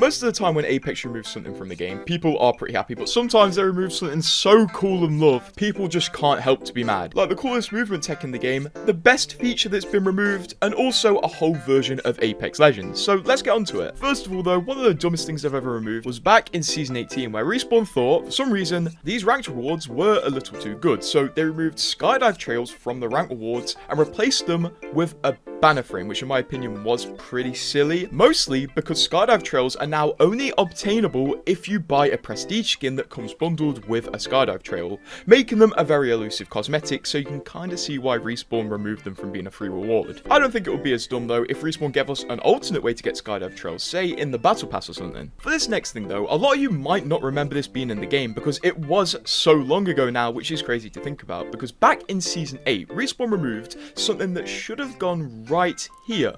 Most of the time when Apex removes something from the game, people are pretty happy, but sometimes they remove something so cool and loved, people just can't help to be mad. Like the coolest movement tech in the game, the best feature that's been removed, and also a whole version of Apex Legends. So let's get onto it. First of all though, one of the dumbest things I've ever removed was back in Season 18, where Respawn thought, for some reason, these ranked rewards were a little too good, so they removed skydive trails from the ranked rewards and replaced them with a banner frame, which in my opinion was pretty silly, mostly because skydive trails are now only obtainable if you buy a prestige skin that comes bundled with a skydive trail, making them a very elusive cosmetic, so you can kind of see why Respawn removed them from being a free reward. I don't think it would be as dumb though if Respawn gave us an alternate way to get skydive trails, say in the battle pass or something. For this next thing though, a lot of you might not remember this being in the game because it was so long ago now, which is crazy to think about, because back in Season 8, Respawn removed something that should have gone right here,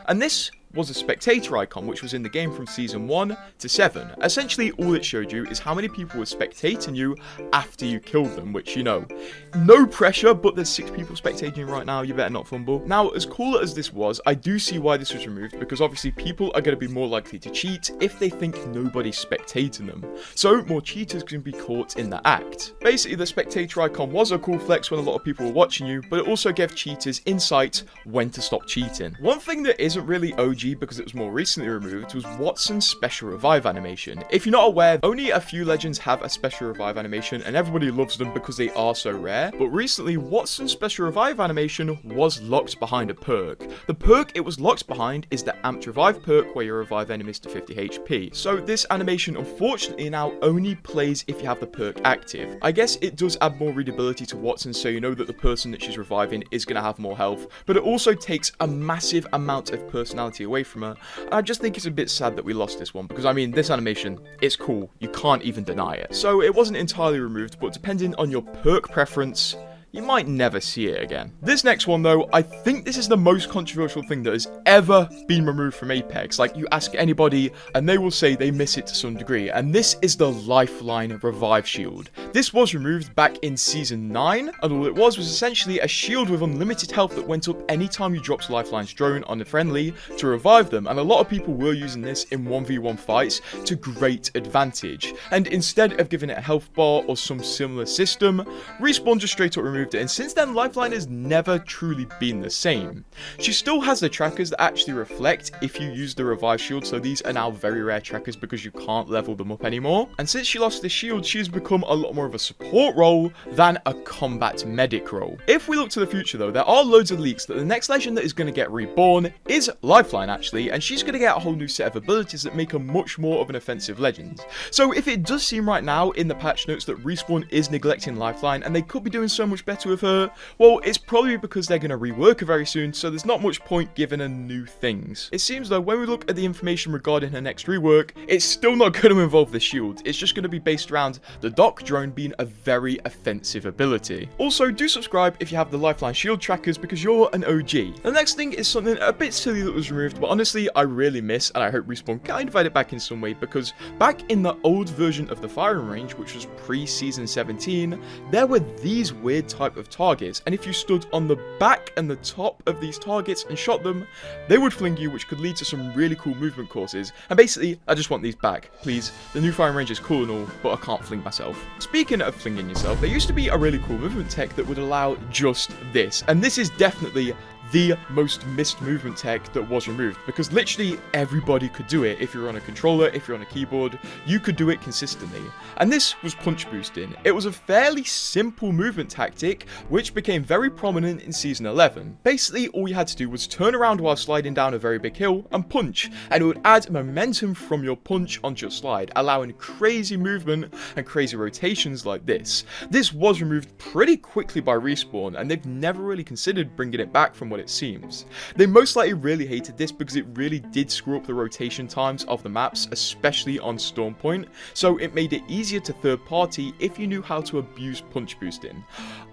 and this was a spectator icon, which was in the game from Season 1 to 7. Essentially, all it showed you is how many people were spectating you after you killed them, which, you know, no pressure, but there's 6 people spectating you right now, you better not fumble. Now, as cool as this was, I do see why this was removed, because obviously people are going to be more likely to cheat if they think nobody's spectating them. So, more cheaters can be caught in the act. Basically, the spectator icon was a cool flex when a lot of people were watching you, but it also gave cheaters insight when to stop cheating. One thing that isn't really OG because it was more recently removed was Wattson's special revive animation. If you're not aware, only a few legends have a special revive animation and everybody loves them because they are so rare, but recently Wattson's special revive animation was locked behind a perk. The perk it was locked behind is the amped revive perk, where you revive enemies to 50 HP. So this animation unfortunately now only plays if you have the perk active. I guess it does add more readability to Wattson, so you know that the person that she's reviving is going to have more health, but it also takes a massive amount of personality away from her. I just think it's a bit sad that we lost this one, because I mean, this animation, it's cool, you can't even deny it. So it wasn't entirely removed, but depending on your perk preference, you might never see it again. This next one though, I think this is the most controversial thing that has ever been removed from Apex. Like, you ask anybody and they will say they miss it to some degree, and this is the Lifeline revive shield. This was removed back in Season 9, and all it was essentially a shield with unlimited health that went up anytime you dropped Lifeline's drone on a friendly to revive them, and a lot of people were using this in 1v1 fights to great advantage. And instead of giving it a health bar or some similar system, Respawn just straight up removed it, and since then Lifeline has never truly been the same. She still has the trackers that actually reflect if you use the revive shield, so these are now very rare trackers because you can't level them up anymore. And since she lost this shield, she's become a lot more of a support role than a combat medic role. If we look to the future though, there are loads of leaks that the next legend that is going to get reborn is Lifeline actually, and she's going to get a whole new set of abilities that make her much more of an offensive legend. So if it does seem right now in the patch notes that Respawn is neglecting Lifeline and they could be doing so much better with her, well, it's probably because they're going to rework her very soon, so there's not much point giving her new things. It seems though, when we look at the information regarding her next rework, it's still not going to involve the shield. It's just going to be based around the Doc drone being a very offensive ability. Also, do subscribe if you have the Lifeline shield trackers because you're an OG. The next thing is something a bit silly that was removed, but honestly I really miss, and I hope Respawn kind of add it back in some way, because back in the old version of the firing range, which was pre-Season 17, there were these weird type of targets, and if you stood on the back and the top of these targets and shot them, they would fling you, which could lead to some really cool movement courses. And basically, I just want these back, please. The new firing range is cool and all, but I can't fling myself. Speaking of flinging yourself, there used to be a really cool movement tech that would allow just this, and this is definitely the most missed movement tech that was removed, because literally everybody could do it. If you're on a controller, if you're on a keyboard, you could do it consistently. And this was punch boosting. It was a fairly simple movement tactic which became very prominent in Season 11. Basically, all you had to do was turn around while sliding down a very big hill and punch, and it would add momentum from your punch onto your slide, allowing crazy movement and crazy rotations like this. This was removed pretty quickly by Respawn, and they've never really considered bringing it back from what it seems. They most likely really hated this because it really did screw up the rotation times of the maps, especially on Storm Point, so it made it easier to third party if you knew how to abuse punch boosting.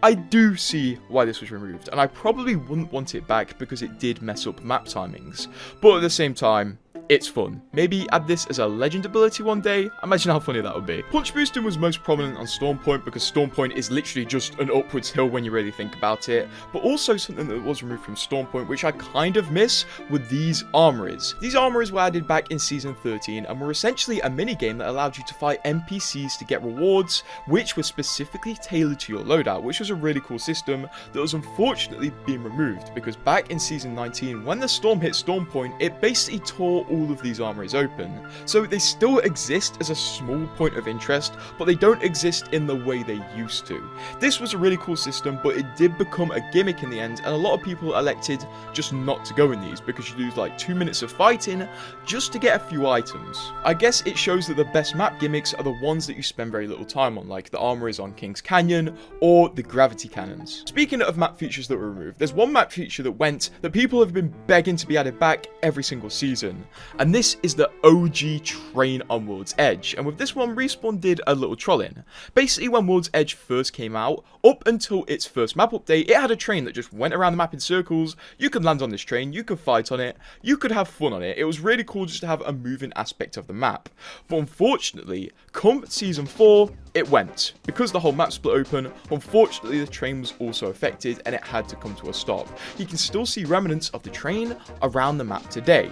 I do see why this was removed, and I probably wouldn't want it back because it did mess up map timings, but at the same time, it's fun. Maybe add this as a legend ability one day. Imagine how funny that would be. Punch boosting was most prominent on Stormpoint because Stormpoint is literally just an upwards hill when you really think about it. But also something that was removed from Stormpoint, which I kind of miss, were these armories. These armories were added back in Season 13 and were essentially a mini-game that allowed you to fight NPCs to get rewards, which were specifically tailored to your loadout, which was a really cool system that was unfortunately being removed because back in Season 19, when the storm hit Stormpoint, it basically tore all of these armories open. So they still exist as a small point of interest, but they don't exist in the way they used to. This was a really cool system, but it did become a gimmick in the end, and a lot of people elected just not to go in these because you lose like 2 minutes of fighting just to get a few items. I guess it shows that the best map gimmicks are the ones that you spend very little time on, like the armories on King's Canyon or the gravity cannons. Speaking of map features that were removed, there's one map feature that went that people have been begging to be added back every single season, and this is the OG train on World's Edge. And with this one, Respawn did a little trolling. Basically, when World's Edge first came out, up until its first map update, it had a train that just went around the map in circles. You could land on this train, you could fight on it, you could have fun on it. It was really cool just to have a moving aspect of the map. But unfortunately, come Season 4, it went. Because the whole map split open, unfortunately the train was also affected and it had to come to a stop. You can still see remnants of the train around the map today.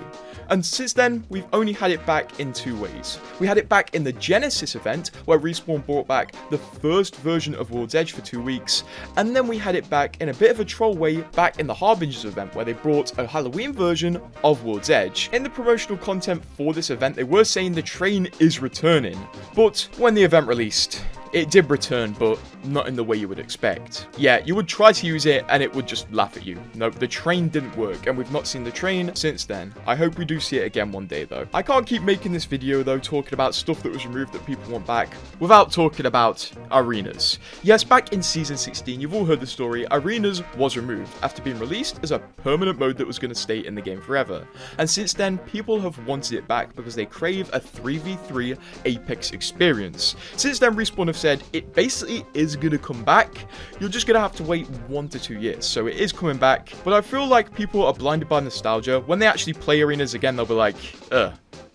And since then, we've only had it back in 2 ways. We had it back in the Genesis event, where Respawn brought back the first version of World's Edge for 2 weeks, and then we had it back in a bit of a troll way back in the Harbingers event, where they brought a Halloween version of World's Edge. In the promotional content for this event, they were saying the train is returning, but when the event released, it did return, but not in the way you would expect. Yeah, you would try to use it and it would just laugh at you. Nope, the train didn't work, and we've not seen the train since then. I hope we do see it again one day though. I can't keep making this video though talking about stuff that was removed that people want back without talking about arenas. Yes, back in Season 16, you've all heard the story, arenas was removed after being released as a permanent mode that was going to stay in the game forever. And since then, people have wanted it back because they crave a 3v3 Apex experience. Since then, Respawn have said it basically is going to come back. You're just going to have to wait 1 to 2 years. So it is coming back. But I feel like people are blinded by nostalgia. When they actually play arenas again, they'll be like,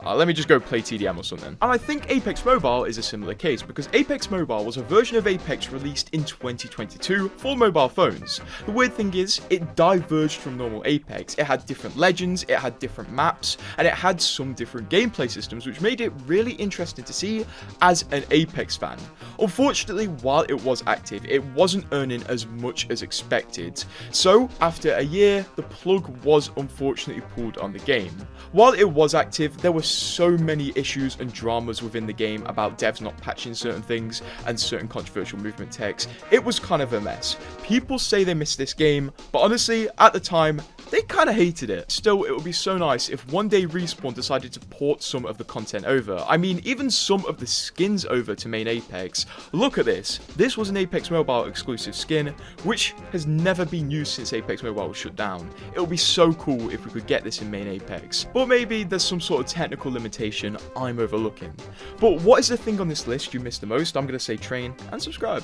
let me just go play TDM or something. And I think Apex Mobile is a similar case, because Apex Mobile was a version of Apex released in 2022 for mobile phones. The weird thing is, it diverged from normal Apex. It had different legends, it had different maps, and it had some different gameplay systems, which made it really interesting to see as an Apex fan. Unfortunately, while it was active, it wasn't earning as much as expected. So, after a year, the plug was unfortunately pulled on the game. While it was active, there were so many issues and dramas within the game about devs not patching certain things and certain controversial movement techs. It was kind of a mess. People say they missed this game, but honestly, at the time, they kind of hated it. Still, it would be so nice if one day Respawn decided to port some of the content over. I mean, even some of the skins over to main Apex. Look at this. This was an Apex Mobile exclusive skin, which has never been used since Apex Mobile was shut down. It would be so cool if we could get this in main Apex. But maybe there's some sort of technical limitation I'm overlooking. But what is the thing on this list you missed the most? I'm going to say train and subscribe.